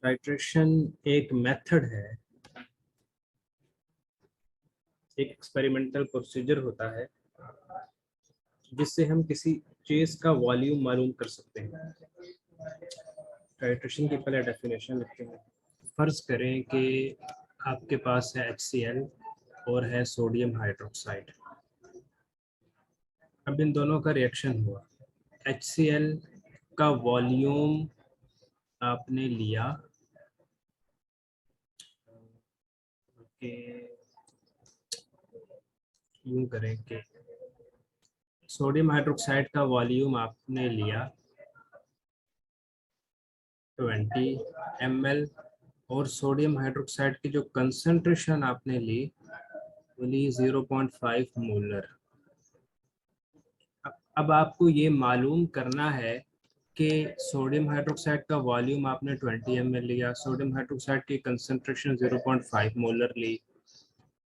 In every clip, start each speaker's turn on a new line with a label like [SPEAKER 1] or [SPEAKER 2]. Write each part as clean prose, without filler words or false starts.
[SPEAKER 1] Titration एक method है, एक एक्सपेरिमेंटल प्रोसीजर होता है जिससे हम किसी चीज का वॉल्यूम मालूम कर सकते हैं। टाइट्रेशन की पहले डेफिनेशन लिखते हैं। फर्ज करें कि आपके पास है HCl और है सोडियम हाइड्रोक्साइड। अब इन दोनों का रिएक्शन हुआ। HCl का वॉल्यूम आपने लिया कि यूं करें कि सोडियम हाइड्रोक्साइड का वॉल्यूम आपने लिया 20 ml और सोडियम हाइड्रोक्साइड की जो कंसंट्रेशन आपने ली वो ली 0.5 मोलर। अब आपको ये मालूम करना है कि सोडियम हाइड्रोक्साइड का वॉल्यूम आपने 20 ml लिया, सोडियम हाइड्रोक्साइड की कंसंट्रेशन 0.5 मोलर ली,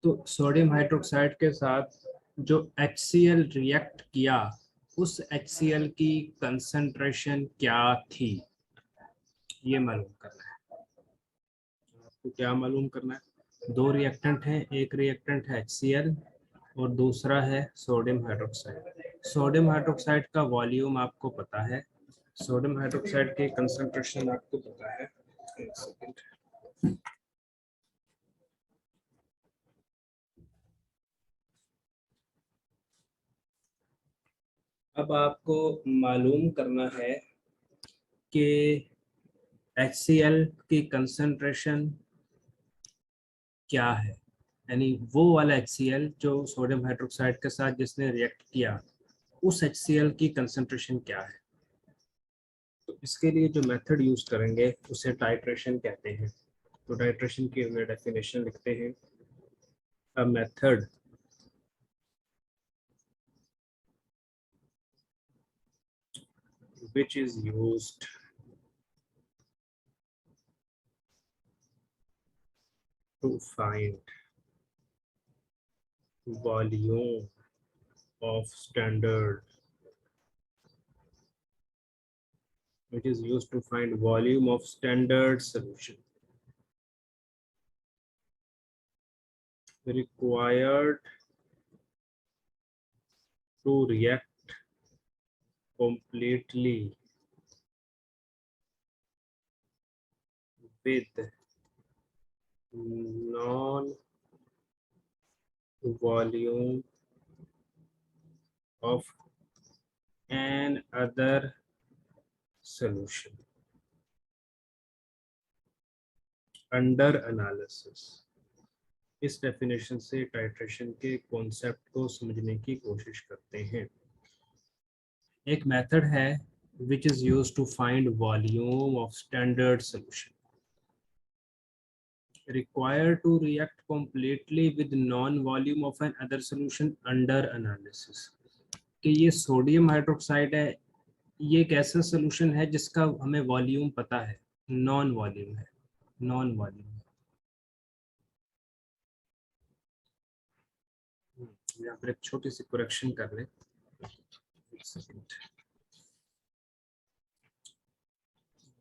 [SPEAKER 1] तो सोडियम हाइड्रोक्साइड के साथ जो HCl रिएक्ट किया उस HCl की कंसंट्रेशन क्या थी, ये मालूम करना है। आपको क्या मालूम करना है? दो रिएक्टेंट हैं, एक रिएक्टेंट है HCl और दूसरा है सोडियम हाइड्रोक्साइड। सोडियम हाइड्रोक्साइड का वॉल्यूम आपको पता है, सोडियम हाइड्रोक्साइड की कंसंट्रेशन आपको पता है। एक सेकंड। अब आपको मालूम करना है कि HCl की कंसंट्रेशन क्या है, यानी वो वाला HCl जो सोडियम हाइड्रोक्साइड के साथ जिसने रिएक्ट किया उस HCl की कंसंट्रेशन क्या है। तो इसके लिए जो मेथड यूज करेंगे उसे टाइट्रेशन कहते हैं। तो टाइट्रेशन की डेफिनेशन लिखते हैं। A method which is used to find volume of standard which is used to find volume of standard solution required to react completely with non volume of an other solution under analysis। इस definition से titration के concept को समझने की कोशिश करते हैं। एक मेथड है which is used to find volume of standard solution required to react completely with non-volume of an other solution under analysis। कि ये सोडियम हाइड्रोक्साइड है, ये एक ऐसा सोल्यूशन है जिसका हमें वॉल्यूम पता है, नॉन वॉल्यूम है, नॉन वॉल्यूम। यहाँ पर एक छोटी सी करेक्शन कर ले।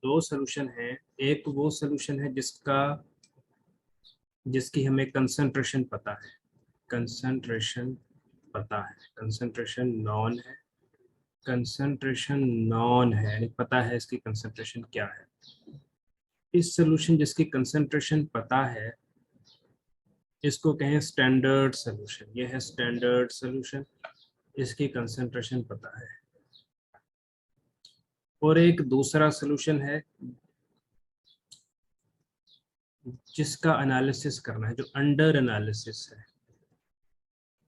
[SPEAKER 1] दो सोल्यूशन है, एक वो सोल्यूशन है जिसकी हमें कंसंट्रेशन पता है, कंसंट्रेशन पता है, कंसंट्रेशन नॉन है, कंसंट्रेशन नॉन है, पता है इसकी कंसंट्रेशन क्या है। इस सोल्यूशन जिसकी कंसंट्रेशन पता है इसको कहें स्टैंडर्ड सोल्यूशन। ये है स्टैंडर्ड सोल्यूशन, इसकी कंसंट्रेशन पता है। और एक दूसरा सोल्यूशन है जिसका एनालिसिस करना है, जो अंडर एनालिसिस है।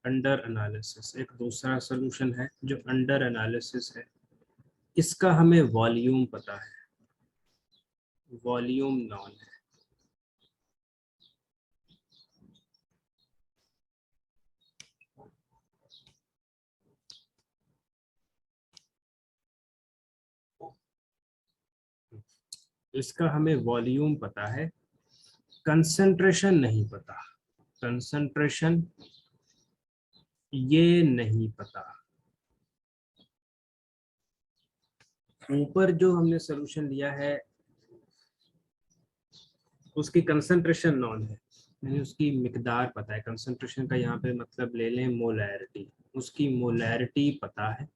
[SPEAKER 1] अंडर एनालिसिस एक दूसरा सोल्यूशन है जो अंडर एनालिसिस है, इसका हमें वॉल्यूम पता है, वॉल्यूम नॉन है। इसका हमें वॉल्यूम पता है, कंसंट्रेशन नहीं पता, कंसंट्रेशन ये नहीं पता। ऊपर जो हमने सोल्यूशन लिया है उसकी कंसंट्रेशन नॉन है, यानी उसकी मिकदार पता है। कंसंट्रेशन का यहाँ पे मतलब ले लें मोलैरिटी, उसकी मोलैरिटी पता है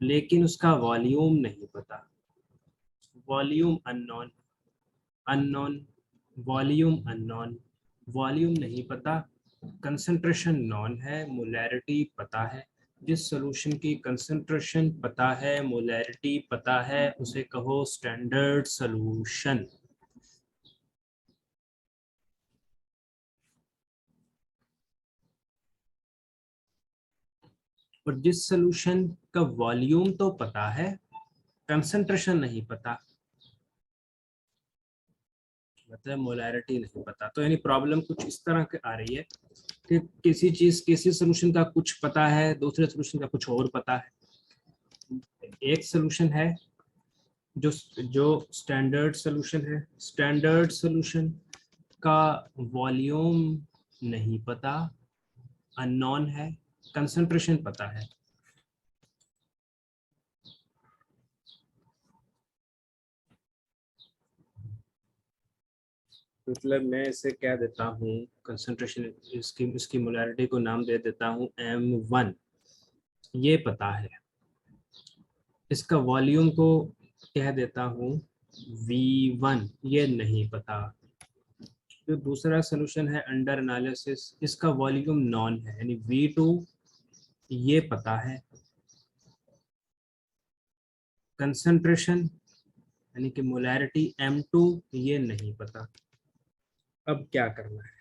[SPEAKER 1] लेकिन उसका वॉल्यूम नहीं पता। Volume unknown, unknown, volume unknown, volume नहीं पता, कंसंट्रेशन नॉन है, मोलैरिटी पता है। जिस सॉल्यूशन की कंसंट्रेशन पता है, मोलैरिटी पता है, उसे कहो स्टैंडर्ड सॉल्यूशन। और जिस सॉल्यूशन का वॉल्यूम तो पता है, कंसंट्रेशन नहीं पता, मतलब मोलैरिटी नहीं पता, तो यानी प्रॉब्लम कुछ इस तरह की आ रही है कि किसी चीज, किसी सॉल्यूशन का कुछ पता है, दूसरे सॉल्यूशन का कुछ और पता है। एक सॉल्यूशन है जो जो स्टैंडर्ड सॉल्यूशन है, स्टैंडर्ड सॉल्यूशन का वॉल्यूम नहीं पता, अननोन है, कंसंट्रेशन पता है। मतलब मैं इसे क्या देता हूँ, कंसंट्रेशन, इसकी इसकी मोलैरिटी को नाम दे देता हूँ M1, ये पता है। इसका वॉल्यूम को कह देता हूँ V1, ये नहीं पता। जो दूसरा सोल्यूशन है अंडर एनालिसिस, इसका वॉल्यूम नॉन है, यानी V2, ये पता है। कंसंट्रेशन यानी कि मोलैरिटी M2, ये नहीं पता। अब क्या करना है,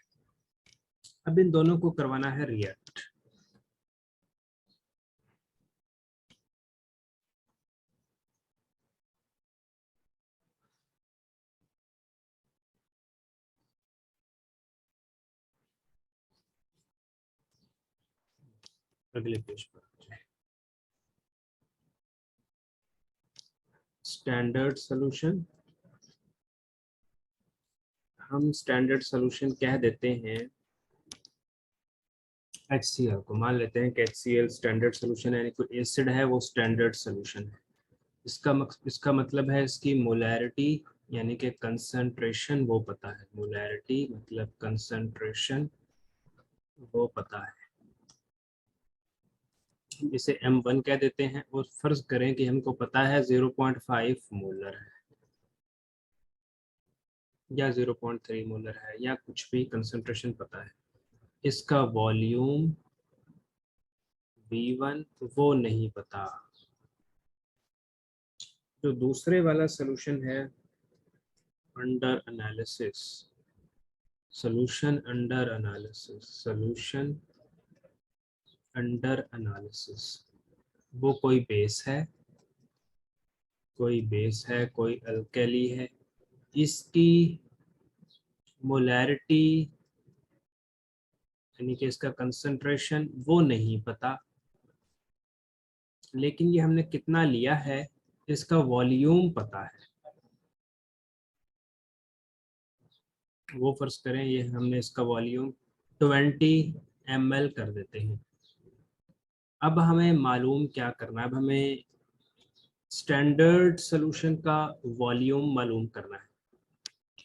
[SPEAKER 1] अब इन दोनों को करवाना है रिएक्ट। अगले पेज पर स्टैंडर्ड सॉल्यूशन, हम स्टैंडर्ड सॉल्यूशन कह देते हैं HCl को। मान लेते हैं कि HCl स्टैंडर्ड सॉल्यूशन है, यानी कोई एसिड है वो स्टैंडर्ड सॉल्यूशन है। इसका मतलब है इसकी मोलैरिटी यानी कि कंसंट्रेशन वो पता है, मोलैरिटी मतलब कंसंट्रेशन वो पता है। इसे M1 कह देते हैं और फर्ज करें कि हमको पता है 0.5 मोलर है या 0.3 मोलर है या कुछ भी कंसंट्रेशन पता है। इसका वॉल्यूम V1 वो नहीं पता। जो दूसरे वाला सोल्यूशन है under analysis, solution under analysis, solution under analysis, वो कोई बेस है, कोई बेस है, कोई अल्कली है। इसकी मोलैरिटी यानी कि इसका कंसंट्रेशन वो नहीं पता, लेकिन ये हमने कितना लिया है, इसका वॉल्यूम पता है। वो फर्ज करें ये हमने इसका वॉल्यूम 20 ml कर देते हैं। अब हमें मालूम क्या करना है, अब हमें स्टैंडर्ड सॉल्यूशन का वॉल्यूम मालूम करना है।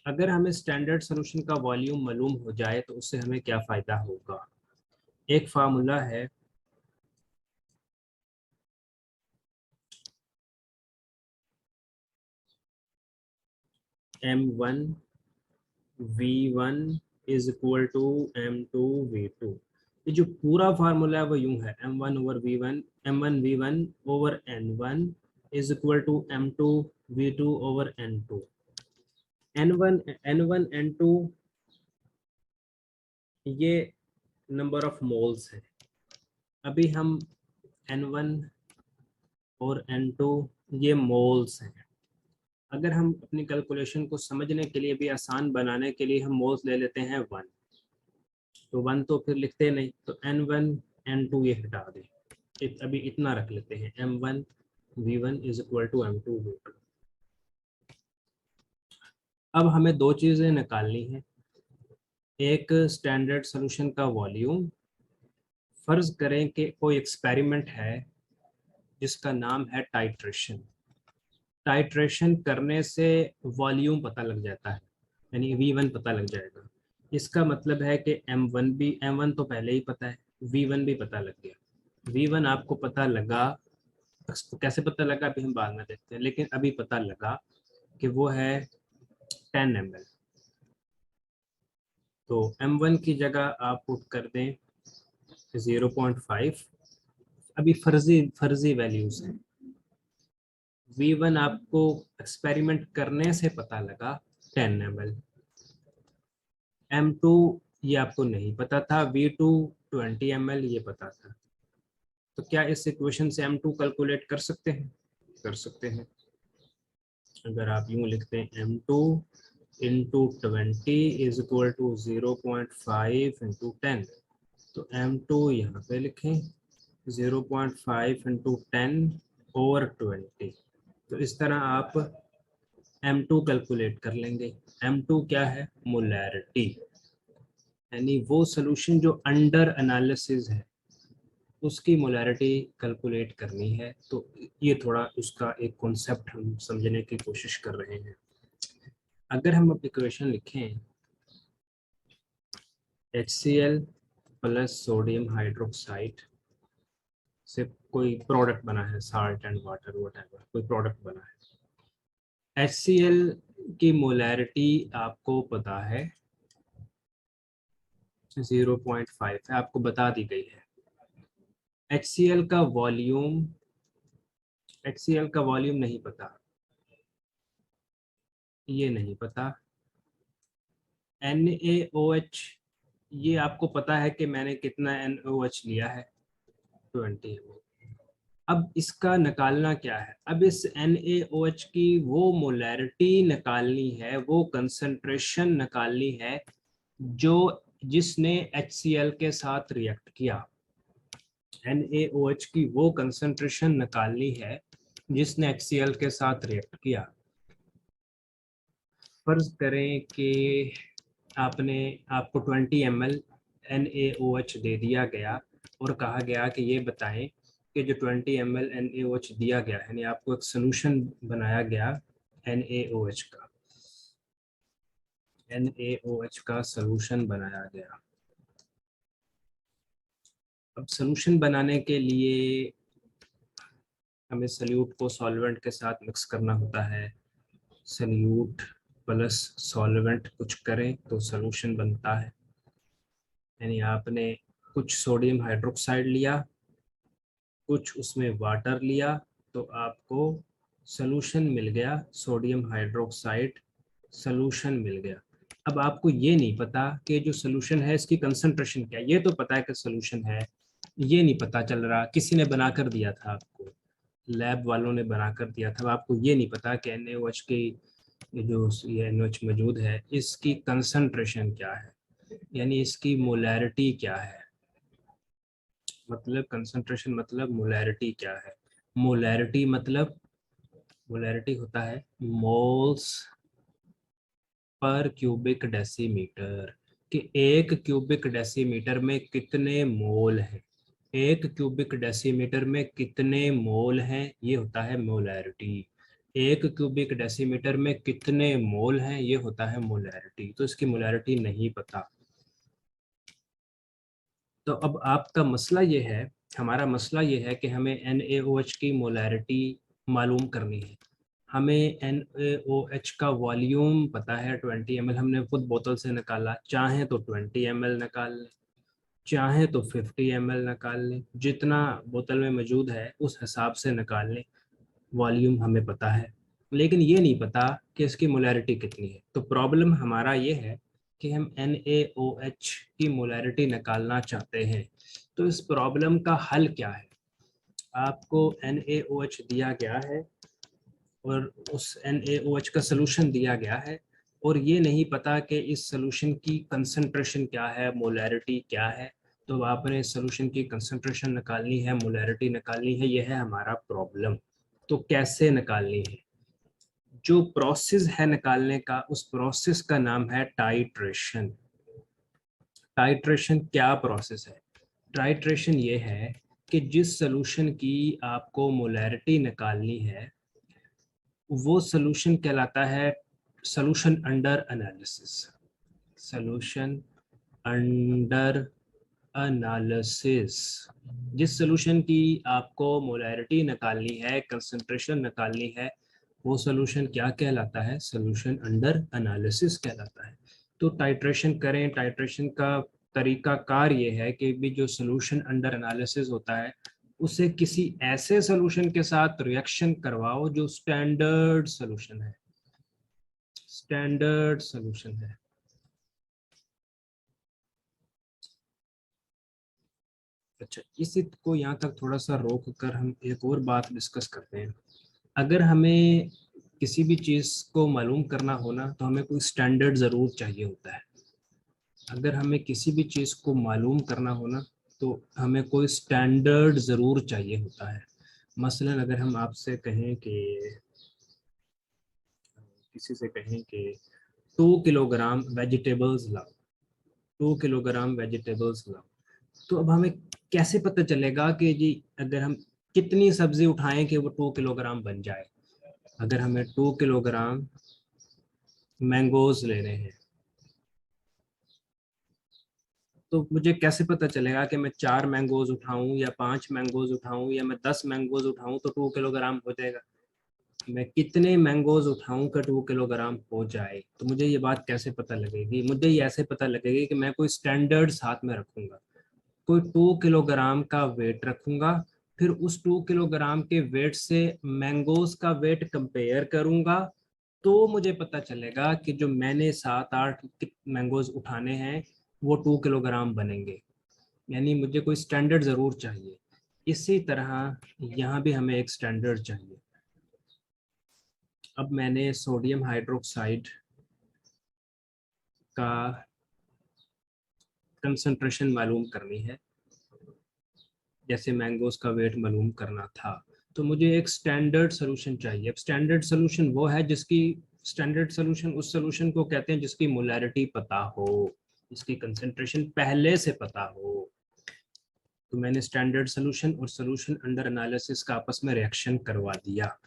[SPEAKER 1] अगर हमें स्टैंडर्ड सॉल्यूशन का वॉल्यूम मालूम हो जाए तो उससे हमें क्या फ़ायदा होगा। एक फार्मूला है M1 V1 is equal to M2 V2। ये जो पूरा फार्मूला है वो यूं है, M1 over V1, M1 V1 over N1 is equal to M2 V2 over N2। N1 N1 N2 ये नंबर ऑफ मोल्स है। अभी हम N1 और N2 ये मोल्स हैं। अगर हम अपनी कैलकुलेशन को समझने के लिए भी आसान बनाने के लिए हम मोल्स ले लेते हैं 1, तो 1 तो फिर लिखते नहीं, तो N1 N2 ये हटा दें, अभी इतना रख लेते हैं M1 V1 is equal to M2 V2। अब हमें दो चीज़ें निकालनी है, एक स्टैंडर्ड सॉल्यूशन का वॉल्यूम। फर्ज करें कि कोई एक्सपेरिमेंट है जिसका नाम है टाइट्रेशन। टाइट्रेशन करने से वॉल्यूम पता लग जाता है। यानी V1 पता लग जाएगा। इसका मतलब है कि M1 तो पहले ही पता है, V1 भी पता लग गया। V1 आपको पता लगा, कैसे पता लगा अभी हम बाद में देखते हैं, लेकिन अभी पता लगा कि वो है 10 ml। तो M1 की जगह आप पुट कर दें 0.5। अभी फर्जी वैल्यूज हैं। V1 आपको एक्सपेरिमेंट करने से पता लगा 10 ml। M2 ये आपको नहीं पता था, V2 20 ml ये पता था। तो क्या इस इक्वेशन से M2 कैलकुलेट कर सकते हैं? कर सकते हैं। अगर आप यूं लिखते हैं M2 into 20 is equal to 0.5 into 10, तो M2 यहाँ पे लिखें 0.5 इंटू 10 ओवर 20। तो इस तरह आप M2 कैलकुलेट कर लेंगे। M2 क्या है? मोलैरिटी, यानी वो सोल्यूशन जो अंडर एनालिसिस है उसकी मोलैरिटी कैलकुलेट करनी है। तो ये थोड़ा उसका एक कॉन्सेप्ट हम समझने की कोशिश कर रहे हैं। अगर हम अब इक्वेशन लिखें HCl प्लस सोडियम हाइड्रोक्साइड से कोई प्रोडक्ट बना है, साल्ट एंड वाटर व्हाटएवर कोई प्रोडक्ट बना है। HCl की मोलैरिटी आपको पता है 0.5 है, आपको बता दी गई है। HCl का वॉल्यूम, HCl का वॉल्यूम नहीं पता, ये नहीं पता। NaOH ये आपको पता है कि मैंने कितना NaOH लिया है, 20 ml। अब इसका निकालना क्या है? अब इस NaOH की वो मोलैरिटी निकालनी है, वो कंसंट्रेशन निकालनी है जो जिसने HCl के साथ रिएक्ट किया। NaOH की वो कंसंट्रेशन निकालनी है जिसने HCl के साथ रिएक्ट किया। फर्ज करें कि आपको 20 ml NaOH दे दिया गया और कहा गया कि ये बताएं कि जो 20 ml NaOH दिया गया है, यानी आपको एक सोल्यूशन बनाया गया NaOH का, NaOH का सोल्यूशन बनाया गया। अब सोल्यूशन बनाने के लिए हमें सल्यूट को सॉल्वेंट के साथ मिक्स करना होता है। सल्यूट प्लस सॉल्वेंट कुछ करें तो सोल्यूशन बनता है। यानी आपने कुछ सोडियम हाइड्रोक्साइड लिया, कुछ उसमें वाटर लिया, तो आपको सोल्यूशन मिल गया, सोडियम हाइड्रोक्साइड सोल्यूशन मिल गया। अब आपको ये नहीं पता कि जो सोल्यूशन है इसकी कंसंट्रेशन क्या है। ये तो पता है कि सोल्यूशन है, ये नहीं पता चल रहा, किसी ने बना कर दिया था आपको, लैब वालों ने बना कर दिया था। आपको ये नहीं पता कि NaOH की जो ये NaOH मौजूद है इसकी कंसंट्रेशन क्या है, यानी इसकी मोलैरिटी क्या है। मतलब कंसंट्रेशन मतलब मोलैरिटी क्या है। मोलैरिटी मतलब, मोलैरिटी होता है मोल्स पर क्यूबिक डेसीमीटर, कि एक क्यूबिक डेसीमीटर में कितने मोल हैं, एक क्यूबिक डेसीमीटर में कितने मोल हैं, ये होता है मोलैरिटी। एक क्यूबिक डेसीमीटर में कितने मोल हैं, ये होता है मोलैरिटी। तो इसकी मोलैरिटी नहीं पता। तो अब आपका मसला ये है, हमारा मसला ये है कि हमें NaOH की मोलैरिटी मालूम करनी है। हमें NaOH का वॉल्यूम पता है 20 ml, हमने खुद बोतल से निकाला। चाहे तो 20 ml निकाल लें, चाहे तो 50 ml निकाल लें, जितना बोतल में मौजूद है उस हिसाब से निकाल लें। वॉल्यूम हमें पता है, लेकिन ये नहीं पता कि इसकी मोलैरिटी कितनी है। तो प्रॉब्लम हमारा ये है कि हम NaOH की मोलैरिटी निकालना चाहते हैं। तो इस प्रॉब्लम का हल क्या है? आपको NaOH दिया गया है और उस NaOH का सोल्यूशन दिया गया है, और ये नहीं पता कि इस सोल्यूशन की कंसंट्रेशन क्या है, मोलैरिटी क्या है। तो आपने सोल्यूशन की कंसंट्रेशन निकालनी है, मोलैरिटी निकालनी है, यह है हमारा प्रॉब्लम। तो कैसे निकालनी है? जो प्रोसेस है निकालने का, उस प्रोसेस का नाम है टाइट्रेशन। टाइट्रेशन क्या प्रोसेस है? टाइट्रेशन ये है कि जिस सोल्यूशन की आपको मोलैरिटी निकालनी है वो सोल्यूशन कहलाता है solution under analysis, solution under analysis, जिस सॉल्यूशन की आपको मोलैरिटी निकालनी है, कंसंट्रेशन निकालनी है, वो सॉल्यूशन क्या कहलाता है? सॉल्यूशन अंडर एनालिसिस कहलाता है। तो टाइट्रेशन करें, टाइट्रेशन का तरीका कार ये है कि भी जो सॉल्यूशन अंडर एनालिसिस होता है उसे किसी ऐसे सॉल्यूशन के साथ रिएक्शन करवाओ जो स्टैंडर्ड सॉल्यूशन है, स्टैंडर्ड सॉल्यूशन है। अच्छा, इसी को यहाँ तक थोड़ा सा रोक कर हम एक और बात डिस्कस करते हैं। अगर हमें किसी भी चीज़ को मालूम करना हो ना, तो हमें कोई स्टैंडर्ड ज़रूर चाहिए होता है। अगर हमें किसी भी चीज़ को मालूम करना हो ना, तो हमें कोई स्टैंडर्ड ज़रूर चाहिए होता है। मसलन अगर हम आपसे कहें कि, किसी से कहें कि 2 किलोग्राम वेजिटेबल्स लाओ, 2 किलोग्राम वेजिटेबल्स लाओ, तो अब हमें कैसे पता चलेगा कि जी अगर हम कितनी सब्जी उठाएं कि वो 2 किलोग्राम बन जाए? अगर हमें 2 किलोग्राम मैंगोज लेने हैं, तो मुझे कैसे पता चलेगा कि मैं 4 मैंगोज उठाऊं या 5 मैंगोज उठाऊं या मैं 10 मैंगोज उठाऊं तो 2 किलोग्राम हो जाएगा? मैं कितने मैंगोज उठाऊं का 2 किलोग्राम हो जाए? तो मुझे ये बात कैसे पता लगेगी? मुझे ये ऐसे पता लगेगी कि मैं कोई स्टैंडर्ड साथ में रखूंगा, कोई 2 किलोग्राम का वेट रखूंगा, फिर उस 2 किलोग्राम के वेट से मैंगोज का वेट कंपेयर करूंगा, तो मुझे पता चलेगा कि जो मैंने 7-8 मैंगोज उठाने हैं वो 2 किलोग्राम बनेंगे। यानी मुझे कोई स्टैंडर्ड ज़रूर चाहिए। इसी तरह यहाँ भी हमें एक स्टैंडर्ड चाहिए। अब मैंने सोडियम हाइड्रोक्साइड का कंसंट्रेशन मालूम करनी है, जैसे मैंगोज का वेट मालूम करना था, तो मुझे एक स्टैंडर्ड सोल्यूशन चाहिए। अब स्टैंडर्ड सोल्यूशन वो है जिसकी, स्टैंडर्ड सोल्यूशन उस सोल्यूशन को कहते हैं जिसकी मोलैरिटी पता हो, जिसकी कंसंट्रेशन पहले से पता हो। तो मैंने स्टैंडर्ड सोल्यूशन और सोल्यूशन अंडर एनालिसिस का आपस में रिएक्शन करवा दिया।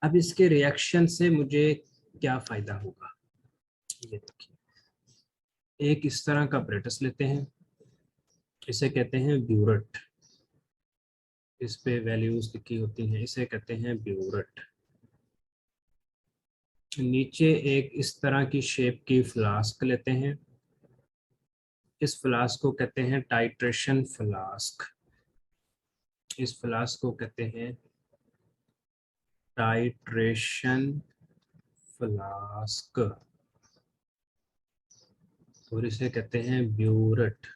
[SPEAKER 1] अब इसके रिएक्शन से मुझे क्या फ़ायदा होगा? ये देखिए, एक इस तरह का अपरेटस लेते हैं, इसे कहते हैं ब्यूरेट, इस पे वैल्यूज लिखी होती हैं, इसे कहते हैं ब्यूरेट। नीचे एक इस तरह की शेप की फ्लास्क लेते हैं, इस फ्लास्क को कहते हैं टाइट्रेशन फ्लास्क, इस फ्लास्क को कहते हैं टाइट्रेशन फ्लास्क, और इसे कहते हैं ब्यूरेट।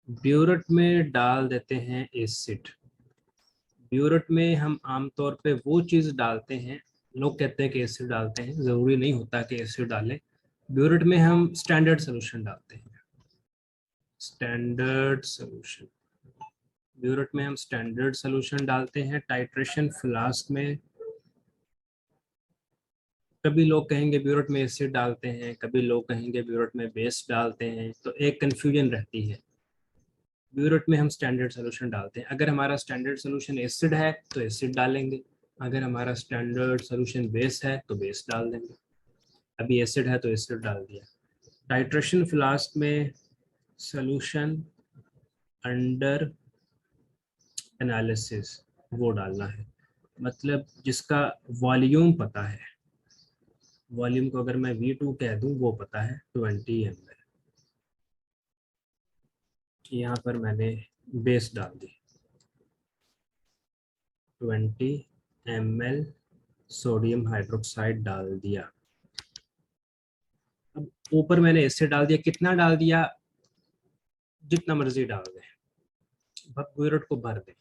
[SPEAKER 1] ब्यूरेट में डाल देते हैं एसिड। ब्यूरेट में हम आमतौर पे वो चीज़ डालते हैं, लोग कहते हैं कि एसिड डालते हैं, ज़रूरी नहीं होता कि एसिड डालें। ब्यूरेट में हम स्टैंडर्ड सोल्यूशन डालते हैं, स्टैंडर्ड सोल्यूशन। ब्यूरेट में हम स्टैंडर्ड सोल्यूशन डालते हैं। टाइट्रेशन फ्लास्क में कभी लोग कहेंगे ब्यूरेट में एसिड डालते हैं, कभी लोग कहेंगे ब्यूरेट में बेस डालते हैं, तो एक कन्फ्यूजन रहती है। ब्यूरेट में हम स्टैंडर्ड सोल्यूशन डालते हैं। अगर हमारा स्टैंडर्ड सोल्यूशन एसिड है तो एसिड डालेंगे, अगर हमारा स्टैंडर्ड सोल्यूशन बेस है तो बेस डाल देंगे। अभी एसिड है तो एसिड डाल दिया। टाइट्रेशन फ्लास्क में सोल्यूशन अंडर एनालिसिस वो डालना है, मतलब जिसका वॉल्यूम पता है। वॉल्यूम को अगर मैं V2 कह दूं, वो पता है 20 ml। यहाँ पर मैंने बेस डाल दी, 20 ml सोडियम हाइड्रोक्साइड डाल दिया। अब ऊपर मैंने एसिड डाल दिया, कितना डाल दिया? जितना मर्जी डाल दें, ब्यूरेट को भर दें।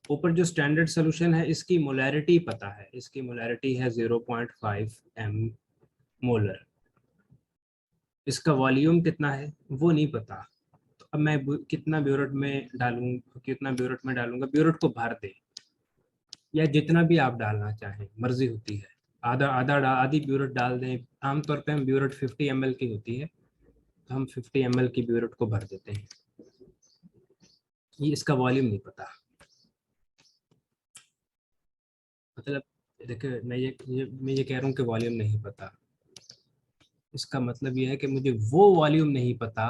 [SPEAKER 1] ऊपर जो स्टैंडर्ड सोल्यूशन है इसकी मोलैरिटी पता है, इसकी मोलैरिटी है 0.5 m मोलर। इसका वॉल्यूम कितना है वो नहीं पता। तो अब मैं कितना ब्यूरेट में डालूं, कितना ब्यूरेट में डालूंगा? ब्यूरेट को भर दे, या जितना भी आप डालना चाहें, मर्जी होती है। आधा आधा आधी ब्यूरेट डाल दें। आमतौर पे हम ब्यूरेट 50 ml की होती है, तो हम 50 ml की ब्यूरेट को भर देते हैं। ये इसका वॉल्यूम नहीं पता, मतलब देखिए मैं ये कह रहा हूँ कि वॉल्यूम नहीं पता, इसका मतलब ये है कि मुझे वो वॉल्यूम नहीं पता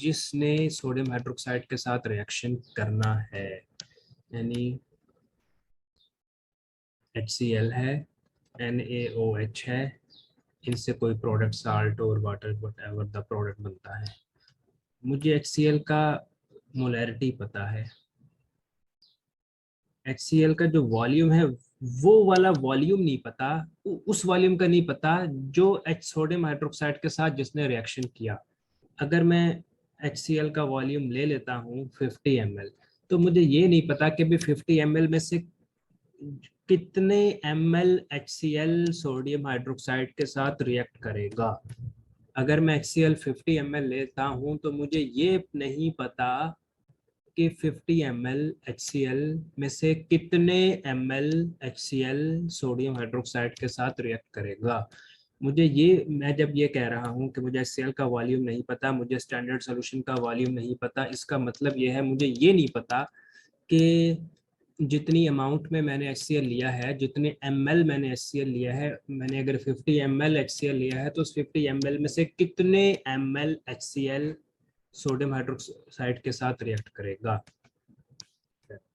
[SPEAKER 1] जिसने सोडियम हाइड्रोक्साइड के साथ रिएक्शन करना है। यानी HCl है, NaOH है, इनसे कोई प्रोडक्ट साल्ट और water what ever the product बनता है। मुझे HCl का मोलैरिटी पता है, HCl का जो वॉल्यूम है वो वाला वॉल्यूम नहीं पता, उस वॉल्यूम का नहीं पता जो H सोडियम हाइड्रोक्साइड के साथ जिसने रिएक्शन किया। अगर मैं HCl का वॉल्यूम ले लेता हूँ 50 ml, तो मुझे ये नहीं पता कि भी 50 ml में से कितने ml HCl सोडियम हाइड्रोक्साइड के साथ रिएक्ट करेगा। अगर मैं HCl 50 ml लेता हूँ तो मुझे ये नहीं पता कि 50 ml HCl में से कितने ml HCl सोडियम हाइड्रोक्साइड के साथ रिएक्ट करेगा। मुझे ये, मैं जब ये कह रहा हूँ कि मुझे HCl का वॉल्यूम नहीं पता, मुझे स्टैंडर्ड सॉल्यूशन का वॉल्यूम नहीं पता, इसका मतलब ये है मुझे ये नहीं पता कि जितनी अमाउंट में मैंने HCl लिया है, जितने ml मैंने HCl लिया है, मैंने अगर 50 ml HCl लिया है तो उस 50 ml में से कितने ml HCl सोडियम हाइड्रोक्साइड के साथ रिएक्ट करेगा।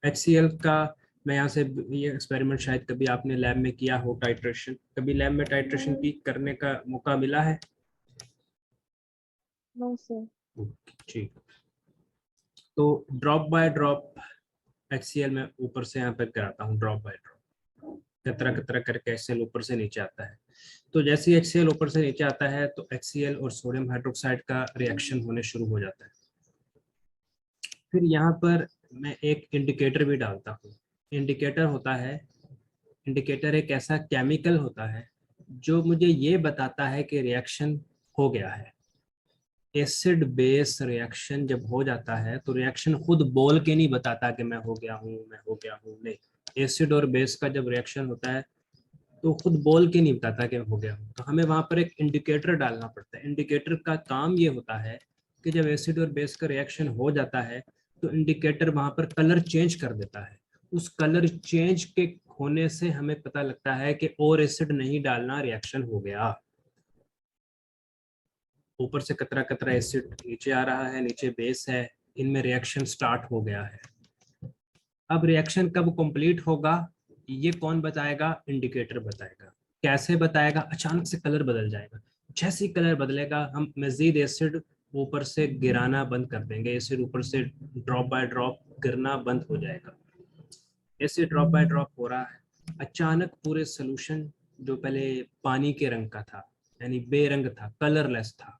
[SPEAKER 1] HCl का मैं यहाँ से, ये एक्सपेरिमेंट शायद कभी आपने लैब में किया हो, टाइट्रेशन, कभी लैब में टाइट्रेशन की करने का मौका मिला है?
[SPEAKER 2] No sir.
[SPEAKER 1] ठीक। तो ड्रॉप बाय ड्रॉप HCl में ऊपर से यहाँ पे कराता हूँ, ड्रॉप बाय ड्रॉप, कतरा कतरा करके HCl ऊपर से नीचे आता है। तो जैसे ही HCl ऊपर से नीचे आता है तो HCl और सोडियम हाइड्रोक्साइड का रिएक्शन होने शुरू हो जाता है। फिर यहाँ पर मैं एक इंडिकेटर भी डालता हूँ। इंडिकेटर होता है, इंडिकेटर एक ऐसा केमिकल होता है जो मुझे ये बताता है कि रिएक्शन हो गया है। एसिड बेस रिएक्शन जब हो जाता है तो रिएक्शन खुद बोल के नहीं बताता कि मैं हो गया हूँ, मैं हो गया हूँ, नहीं। एसिड और बेस का जब रिएक्शन होता है तो खुद बोल के नहीं बताता कि हो गया हूँ, तो हमें वहां पर एक इंडिकेटर डालना पड़ता है। इंडिकेटर का काम ये होता है कि जब एसिड और बेस का रिएक्शन हो जाता है तो इंडिकेटर वहां पर कलर चेंज कर देता है। उस कलर चेंज के होने से हमें पता लगता है कि और एसिड नहीं डालना, रिएक्शन हो गया। ऊपर से कतरा कतरा एसिड नीचे आ रहा है, नीचे बेस है, इनमें रिएक्शन स्टार्ट हो गया है। अब रिएक्शन कब कंप्लीट होगा ये कौन बताएगा? इंडिकेटर बताएगा। कैसे बताएगा? अचानक से कलर बदल जाएगा। जैसे ही कलर बदलेगा हम मजीद एसिड ऊपर से गिराना बंद कर देंगे, एसिड ऊपर से ड्रॉप बाय ड्रॉप गिरना बंद हो जाएगा। एसिड ड्रॉप बाय ड्रॉप हो रहा है, अचानक पूरे सोल्यूशन जो पहले पानी के रंग का था, यानी बेरंग था, कलरलेस था,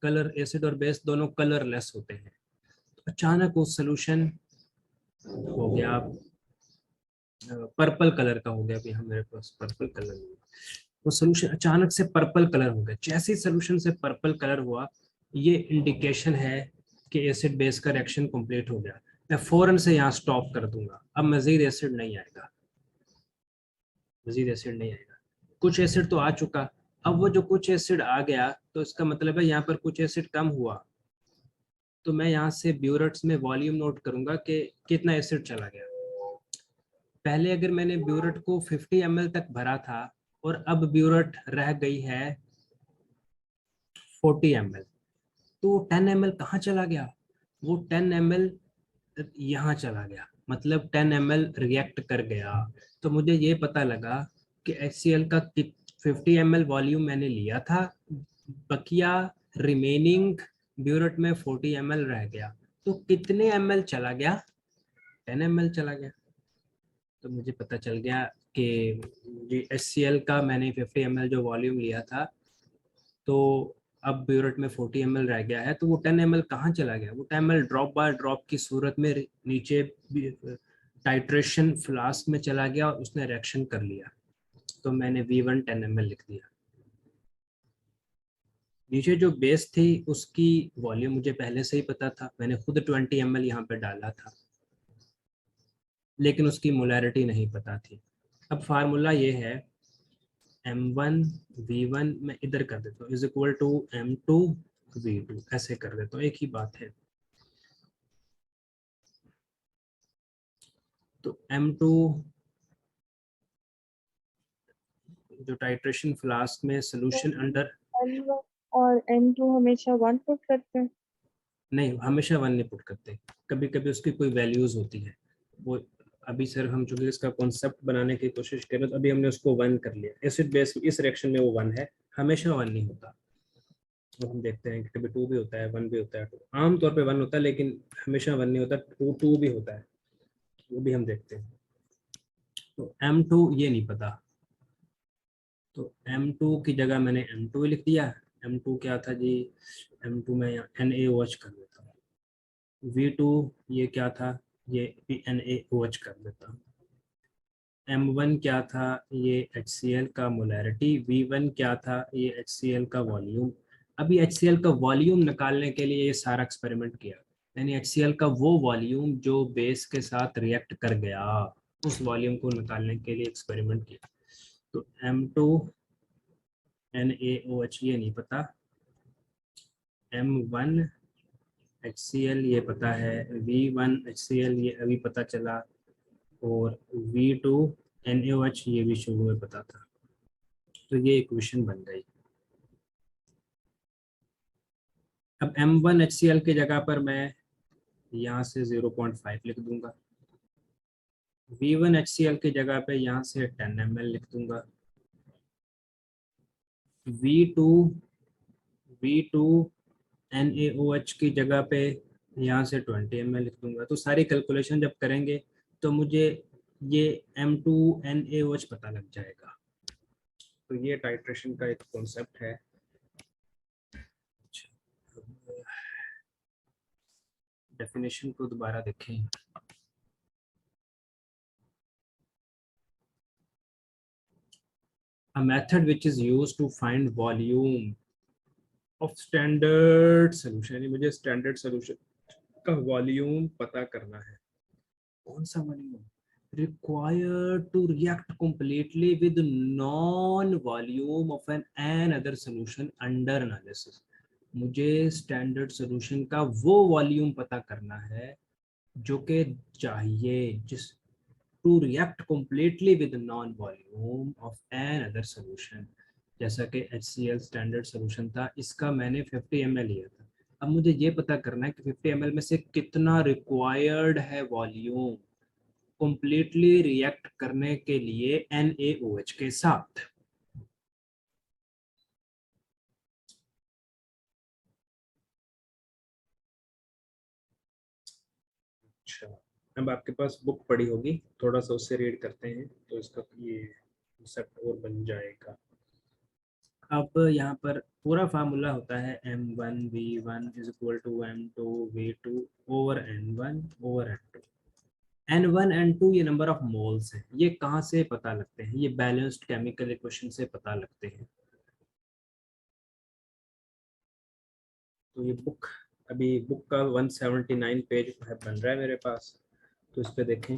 [SPEAKER 1] कलर, एसिड और बेस दोनों कलरलेस होते हैं, तो अचानक वो सोल्यूशन हो गया पर्पल कलर का, हो गया। अभी हम, मेरे पास पर्पल कलर हुआ, वो सोल्यूशन अचानक से पर्पल कलर हो गया। जैसे ही सोल्यूशन से पर्पल कलर हुआ, ये इंडिकेशन है कि एसिड बेस का रिएक्शन कंप्लीट हो गया। मैं फौरन से यहाँ स्टॉप कर दूंगा, अब मजीद एसिड नहीं आएगा, मजीद एसिड नहीं आएगा। कुछ एसिड तो आ चुका, अब वो जो कुछ एसिड आ गया तो इसका मतलब है यहाँ पर कुछ एसिड कम हुआ, तो मैं यहाँ से ब्यूरेट्स में वॉल्यूम नोट करूंगा कि कितना एसिड चला गया। पहले अगर मैंने ब्यूरेट को 50 ml तक भरा था और अब ब्यूरेट रह गई है 40 ml, तो 10 ml कहाँ चला गया? वो 10 ml यहाँ चला गया, मतलब 10 ml रिएक्ट कर गया। तो मुझे ये पता लगा कि HCl का 50 ml वॉल्यूम मैंने लिया था, बकिया रिमेनिंग ब्यूरेट में 40 ml रह गया, तो कितने ml चला गया? 10 ml चला गया। तो मुझे पता चल गया कि जी HCl का मैंने 50 ml जो वॉल्यूम लिया था, तो अब ब्यूरेट में 40 ml रह गया है, तो वो 10 ml कहाँ चला गया? वो 10 ml ड्रॉप बाय ड्रॉप की सूरत में नीचे टाइट्रेशन फ्लास्क में चला गया और उसने रिएक्शन कर लिया। तो मैंने V1 10 ml लिख दिया। नीचे जो बेस थी उसकी वॉल्यूम मुझे पहले से ही पता था, मैंने खुद 20 ml यहाँ पे डाला था, लेकिन उसकी मोलैरिटी नहीं पता थी। अब फार्मूला ये है, M1 V1 मैं इधर कर देता हूँ is equal to M2 V2, ऐसे कर देता हूँ, एक ही बात है। तो M2 जो टाइट्रेशन फ्लास्क में सोल्यूशन अंडर
[SPEAKER 2] N1 और N2 हमेशा 1 पुट करते हैं।
[SPEAKER 1] नहीं, हमेशा 1 नहीं पुट करते, कभी कभी उसकी कोई वैल्यूज होती है वो। अभी सर हम चूंकि इसका कॉन्सेप्ट बनाने की कोशिश कर रहे तो अभी हमने उसको 1 कर लिया। एसिड बेस इस रिएक्शन में वो 1 है, हमेशा 1 नहीं होता। तो हम देखते हैं कि कभी 2 भी होता है, 1 भी होता है, आमतौर पे 1 होता है, लेकिन हमेशा 1 नहीं होता, 2 भी होता है, वो भी हम देखते हैं। तो M2 ये नहीं पता, तो M2 की जगह मैंने M2 लिख दिया। M2 क्या था जी, M2 में NaOH कर देता हूँ। V2 ये क्या था, ये भी NaOH कर देता हूँ। M1 क्या था, ये HCl का मोलैरिटी। V1 क्या था, ये HCl का वॉल्यूम। अभी HCl का वॉल्यूम निकालने के लिए ये सारा एक्सपेरिमेंट किया, यानी HCl का वो वॉल्यूम जो बेस के साथ रिएक्ट कर गया, उस वॉल्यूम को निकालने के लिए एक्सपेरिमेंट किया। तो M2 NaOH ये नहीं पता, M1 HCl ये पता है, V1 HCl ये अभी पता चला, और V2 NaOH ये भी शुरू में पता था। तो ये इक्वेशन बन गई। अब M1 HCl की जगह पर मैं यहाँ से 0.5 लिख दूंगा, V1 HCl की जगह पे यहाँ से 10 ml लिख दूंगा, V2 NaOH की जगह पे यहाँ से 20 ml लिख दूंगा। तो सारी कैलकुलेशन जब करेंगे तो मुझे ये M2 NaOH पता लग जाएगा। तो ये टाइट्रेशन का एक कॉन्सेप्ट है। डेफिनेशन को दोबारा देखें। A method which is used to find volume of standard solution, यानी मुझे स्टैंडर्ड सोल्यूशन का वॉल्यूम पता करना है। कौन सा volume required to react completely with non-volume of an other solution under analysis। मुझे स्टैंडर्ड सॉल्यूशन का वो वॉल्यूम पता करना है जो कि चाहिए, जिस to react completely with non-volume of an other solution। जैसा कि HCl स्टैंडर्ड सॉल्यूशन था, इसका मैंने 50 ml लिया था। अब मुझे ये पता करना है कि 50 ml में से कितना रिक्वायर्ड है वॉल्यूम कंप्लीटली रिएक्ट करने के लिए NaOH के साथ। अच्छा, अब आपके पास बुक पड़ी होगी, थोड़ा सा उससे रीड करते हैं तो इसका ये कॉन्सेप्ट और बन जाएगा। अब यहाँ पर पूरा फार्मूला होता है M1V1 is equal to M2V2 over N1 over N2। N1 N2 ये नंबर ऑफ मोल्स है। ये कहाँ से पता लगते हैं, ये बैलेंस्ड केमिकल इक्वेशन से पता लगते हैं। तो ये बुक, अभी बुक का 179 पेज बन रहा है मेरे पास, तो इस पे देखें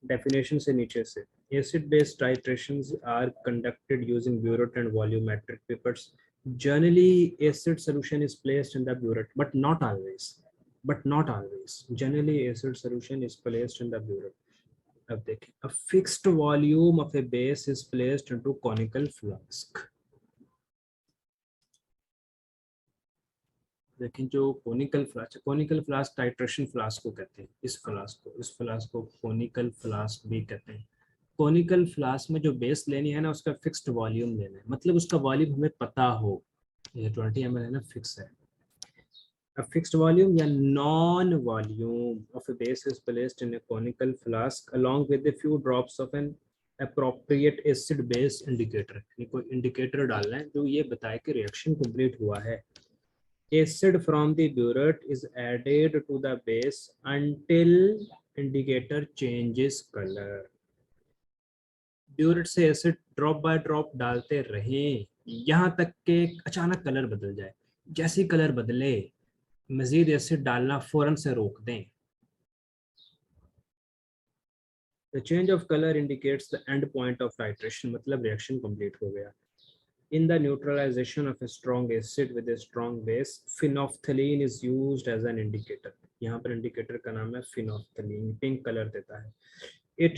[SPEAKER 1] डेफिनेशन से नीचे से। Acid based titrations are conducted using burette and volumetric pipettes. Generally acid solution is placed in the burette, but not always, generally acid solution is placed in the burette। अब देखें, a fixed volume of a base is placed into conical flask। देखें जो conical flask titration flask को कहते हैं। इस flask को conical flask भी कहते हैं। कोनिकल फ्लास्क में जो बेस लेनी है ना, उसका फिक्स्ड वॉल्यूम लेना है, मतलब उसका वॉल्यूम हमें पता हो। ये 20 ml है ना, फिक्स है। A fixed volume या non volume of a base is placed in a conical flask along with a few drops of an appropriate acid base indicator। कोई इंडिकेटर डालना है जो ये बताए कि रिएक्शन कंप्लीट हुआ है। Acid from the burette is added to the base until indicator changes color। Burette से एसिड ड्रॉप बाय ड्रॉप डालते रहें यहाँ तक के अचानक कलर बदल जाए। जैसे कलर बदले मजीद एसिड डालना फौरन से रोक दें। The change of color indicates the end point of titration, मतलब रिएक्शन कंप्लीट हो गया। In the neutralization of a strong acid with a strong base, phenolphthalein is used as an indicator। यहाँ पर इंडिकेटर का नाम है phenolphthalein, पिंक कलर देता है। it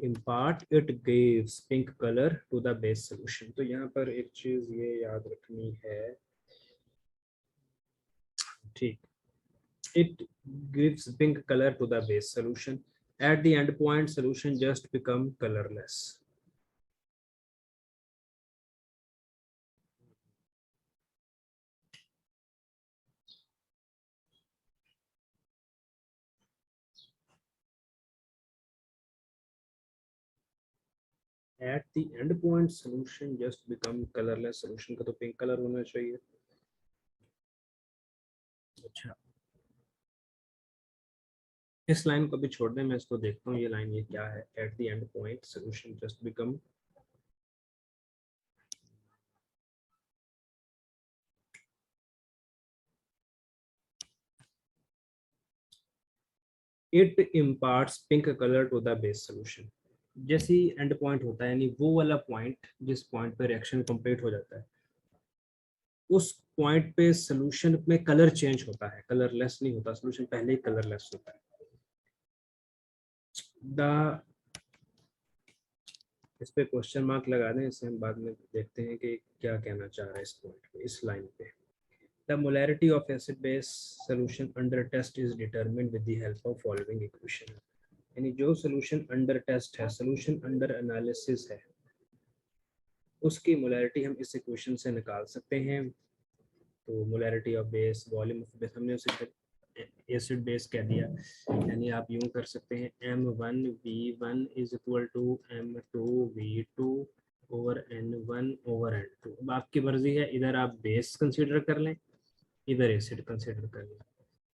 [SPEAKER 1] impart, it gives pink color to the base solution. तो यहाँ पर एक चीज ये याद रखनी है, ठीक, it gives pink color to the base solution. At the end point, solution just become colorless. At the end point, solution just become colorless. Solution का तो pink color होना चाहिए. अच्छा, इस लाइन को भी छोड़ दें, मैं इसको देखता हूँ ये लाइन ये क्या है. At the end point, solution just become it imparts pink color to the base solution. जैसे ही एंड पॉइंट होता है, यानी वो वाला पॉइंट जिस पॉइंट पे रिएक्शन कंप्लीट हो जाता है, उस पॉइंट पे सॉल्यूशन में कलर चेंज होता है, कलरलेस नहीं होता. सॉल्यूशन पहले ही कलरलेस होता है. द इस पे क्वेश्चन मार्क लगा दें, इसे हम बाद में देखते हैं कि क्या कहना चाह रहा है इस पॉइंट पे, इस लाइन पे. The molarity of acid base solution under test is determined with the help of following equation. यानी जो सॉल्यूशन अंडर टेस्ट है, सॉल्यूशन अंडर एनालिसिस है, उसकी मोलैरिटी हम इस इक्वेशन से निकाल सकते हैं. तो molarity of base, volume of base, हमने उसे एसिड बेस कह दिया. यानी आप यूं कर सकते हैं, M1V1 is equal to M2V2 over N1 over N2. अब आपकी मर्जी है, इधर आप बेस कंसीडर कर लें, इधर एसिड कंसीडर कर लें,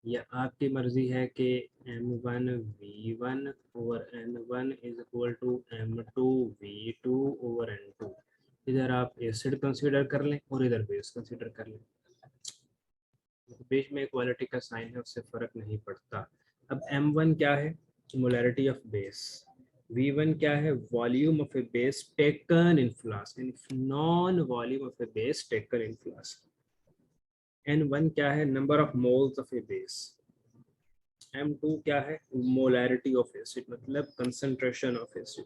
[SPEAKER 1] या आपकी मर्जी है कि M1V1 over N1 is equal to M2V2 over N2. इधर आप एसिड कंसीडर कर लें और इधर बेस कंसीडर कर लें. बीच में इक्वालिटी का साइन है, उससे फर्क नहीं पड़ता. अब M1 क्या है? Molarity of base. V1 क्या है? Volume of A base taken in flask, non volume of A base taken in flask. N1 क्या है? Number of moles of A base. M2 क्या है? मोलैरिटी ऑफ एसिड, मतलब concentration of acid.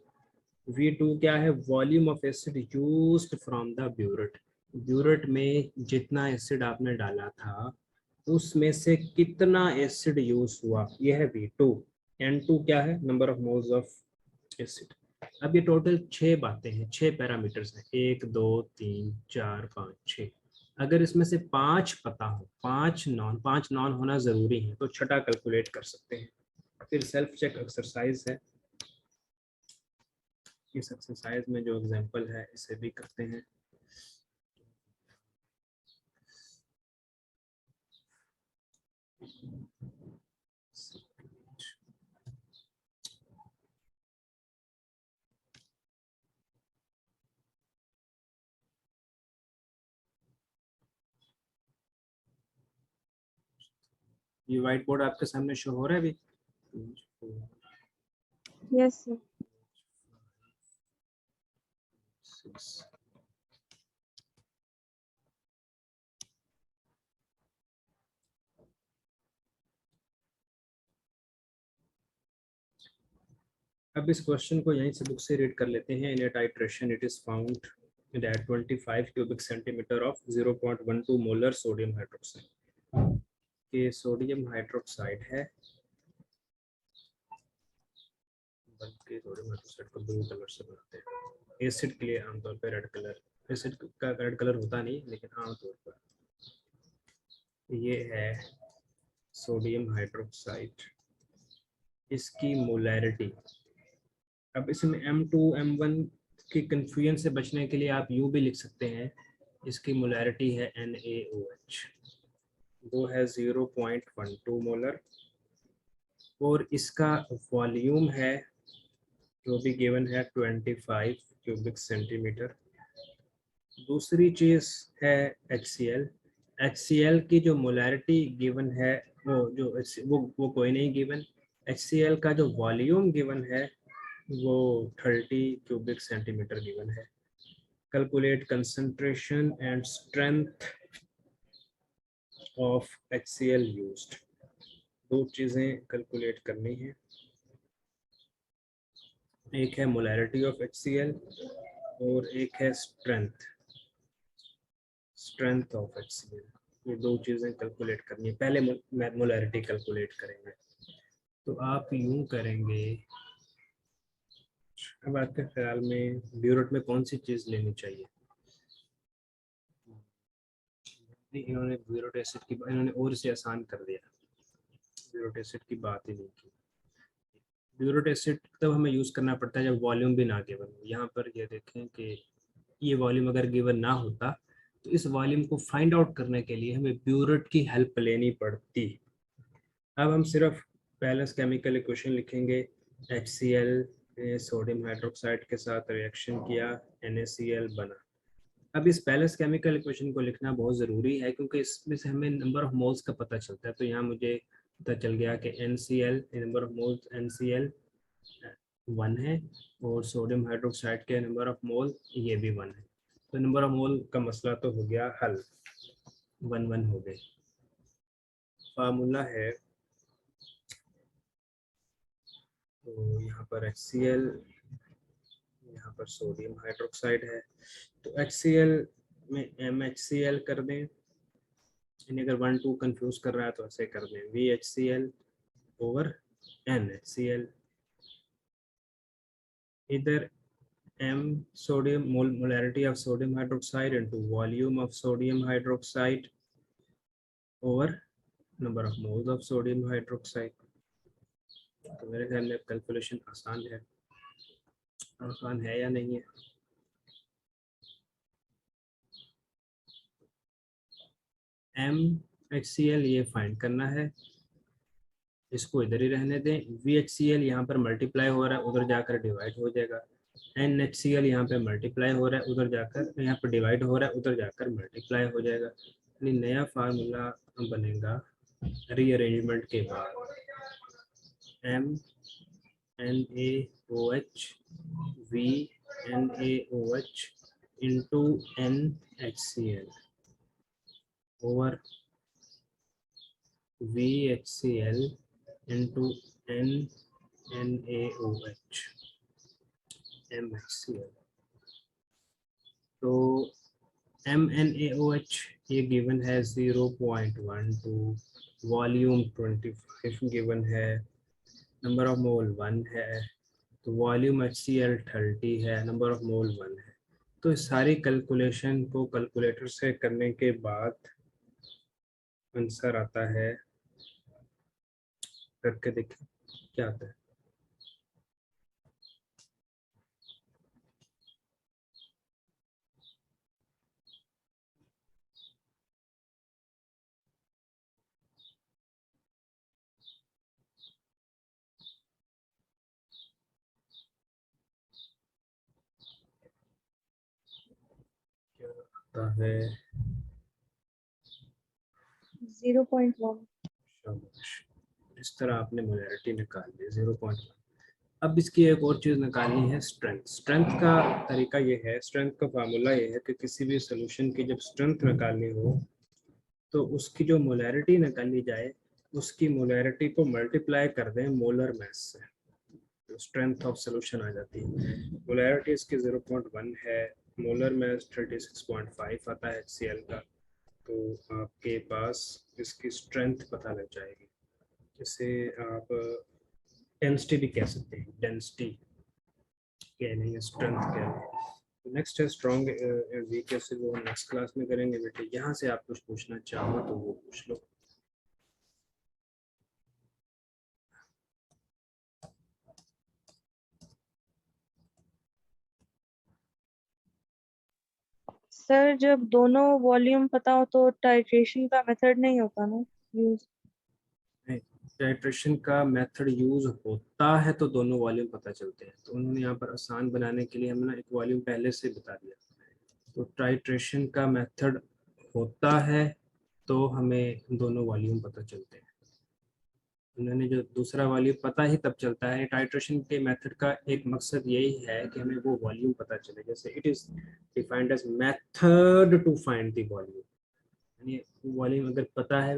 [SPEAKER 1] V2 क्या है? Volume of acid used from the burette. Burette में जितना acid आपने डाला था, उसमें से कितना एसिड यूज हुआ, यह है V2. N2 क्या है? Number of moles of acid. अब ये टोटल 6 बातें हैं, 6 पैरामीटर्स हैं, 1 2 3 4 5 6. अगर इसमें से 5 पता हो, 5 नॉन होना जरूरी है, तो छठा कैलकुलेट कर सकते हैं. फिर सेल्फ चेक एक्सरसाइज है. इस एक्सरसाइज में जो एग्जांपल है इसे भी करते हैं. ये व्हाइट बोर्ड आपके सामने शो हो रहा है अभी?
[SPEAKER 2] Yes sir.
[SPEAKER 1] अब इस क्वेश्चन को यहीं से बुक से रीड कर लेते हैं. In a titration it is found that 25 cubic centimeter of 0.12 molar sodium hydroxide. ये सोडियम हाइड्रोक्साइड है, बल्कि सोडियम हाइड्रोक्साइड को ब्लू कलर से बनाते हैं. एसिड के लिए आमतौर पर रेड कलर, एसिड का रेड कलर होता नहीं, लेकिन आमतौर पर ये है सोडियम हाइड्रोक्साइड. इसकी मोलैरिटी, अब इसमें M2 M1 की कंफ्यूजन से बचने के लिए आप यूं भी लिख सकते हैं, इसकी मोलैरिटी है NaOH, वो है 0.12 मोलर, और इसका वॉल्यूम है जो भी गिवन है 25 क्यूबिक सेंटीमीटर. दूसरी चीज है HCl. HCl की जो मोलैरिटी गिवन है, वो कोई नहीं गिवन. HCl का जो वॉल्यूम गिवन है वो 30 क्यूबिक सेंटीमीटर गिवन है. Calculate concentration and strength of HCl used. दो चीजें कैलकुलेट करनी है. एक है मोलैरिटी ऑफ HCl और एक है स्ट्रेंथ ऑफ HCl। ये दो चीज़ें कैलकुलेट करनी है। पहले मोलैरिटी कैलकुलेट करेंगे। तो आप यूं करेंगे, अब आपके ख्याल में ब्यूरेट में कौन सी चीज़ लेनी चाहिए? नहीं, इन्होंने ब्यूरेट एसिड की इन्होंने और से आसान कर दिया, ब्यूरेट एसिड की बात ही नहीं की। ब्यूरेट एसिड तब हमें यूज़ करना पड़ता है जब वॉल्यूम भी ना गिवन हो। यहाँ पर ये देखें कि ये वॉल्यूम अगर गिवन ना होता तो इस वॉल्यूम को फाइंड आउट करने के लिए हमें ब्यूरेट की हेल्प लेनी पड़ती। अब हम सिर्फ बैलेंस केमिकल इक्वेशन लिखेंगे। HCl सोडियम हाइड्रोक्साइड के साथ रिएक्शन किया, NaCl बना। अब इस बैलेंस केमिकल इक्वेशन को लिखना बहुत ज़रूरी है क्योंकि इसमें से हमें नंबर ऑफ मोल्स का पता चलता है। तो यहाँ मुझे पता चल गया कि NCl number of moles NCl 1 है और सोडियम हाइड्रोक्साइड के नंबर ऑफ मोल ये भी 1 है। तो नंबर ऑफ मोल का मसला तो हो गया हल, 1-1 हो गए। फार्मूला है, तो यहाँ पर HCl, यहाँ पर सोडियम हाइड्रोक्साइड है, तो HCl में MHCl कर दें। यानी अगर 1-2 कंफ्यूज कर रहा है तो ऐसे कर दें, VHCl ओवर NHCl। इधर M sodium molarity of sodium hydroxide into volume of sodium hydroxide over number of moles of sodium hydroxide। तो मेरे ख्याल में कैलकुलेशन आसान है या नहीं है? MHCl ये फाइंड करना है, इसको इधर ही रहने दें। VHCl यहाँ पर मल्टीप्लाई हो रहा है, उधर जाकर डिवाइड हो जाएगा। NHCl यहाँ पे मल्टीप्लाई हो रहा है, उधर जाकर यहाँ पर डिवाइड हो रहा है, उधर जाकर मल्टीप्लाई हो जाएगा। यानी नया फार्मूला बनेगा रीअरेंजमेंट के बाद, MnAOH VnAOH into NHCl over VHCl into NaOH MHCl। तो MnAOH ये गिवन है 0.12, वॉल्यूम 25 गिवन है, नंबर ऑफ मोल 1 है, तो वॉल्यूम HCl 30 है, नंबर ऑफ मोल 1 है। तो इस सारी कैलकुलेशन को कैलकुलेटर से करने के बाद आंसर आता है, करके देखें क्या आता है। आता है
[SPEAKER 2] 0.1।
[SPEAKER 1] शाबाश। इस तरह आपने मोलैरिटी निकाल ली 0.1। अब इसकी एक और चीज़ निकालनी है, स्ट्रेंथ। स्ट्रेंथ का तरीका ये है, स्ट्रेंथ का फार्मूला ये है कि किसी भी सोल्यूशन की जब स्ट्रेंथ निकालनी हो तो उसकी जो मोलैरिटी निकाली जाए उसकी मोलैरिटी को मल्टीप्लाई कर दें मोलर मास से, तो स्ट्रेंथ ऑफ सोल्यूशन आ जाती है। मोलैरिटी इसकी 0.1 है, मोलर मास 36.5 आता है HCl का। तो आपके पास इसकी स्ट्रेंथ पता लग जाएगी। इसे आप डेंसिटी भी कह सकते हैं, डेंसिटी कह लेंगे, स्ट्रेंथ कह लेंगे। नेक्स्ट है स्ट्रॉन्ग वीक एसिड, वो नेक्स्ट क्लास में करेंगे बेटे। यहाँ से आप कुछ पूछना चाहो तो वो पूछ लो।
[SPEAKER 2] सर जब दोनों वॉल्यूम पता हो तो टाइट्रेशन का मेथड नहीं होता ना यूज?
[SPEAKER 1] टाइट्रेशन का मेथड यूज होता है तो दोनों वॉल्यूम पता चलते हैं, तो उन्होंने यहाँ पर आसान बनाने के लिए हमने एक वॉल्यूम पहले से बता दिया। तो टाइट्रेशन का मेथड होता है तो हमें दोनों वॉल्यूम पता चलते हैं। उन्होंने जो दूसरा वॉल्यूम पता ही तब चलता है। टाइट्रेशन के मेथड का एक मकसद यही है कि हमें वो वॉल्यूम पता चले। जैसे it is defined as method to find the volume, यानी वॉल्यूम अगर पता है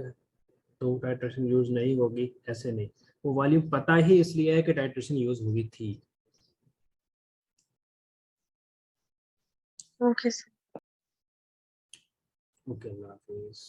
[SPEAKER 1] तो टाइट्रेशन यूज नहीं होगी, ऐसे नहीं। वो वॉल्यूम पता ही इसलिए है कि टाइट्रेशन यूज हुई थी।
[SPEAKER 2] Okay sir.
[SPEAKER 1] ओके, अल्लाह हाफिज़।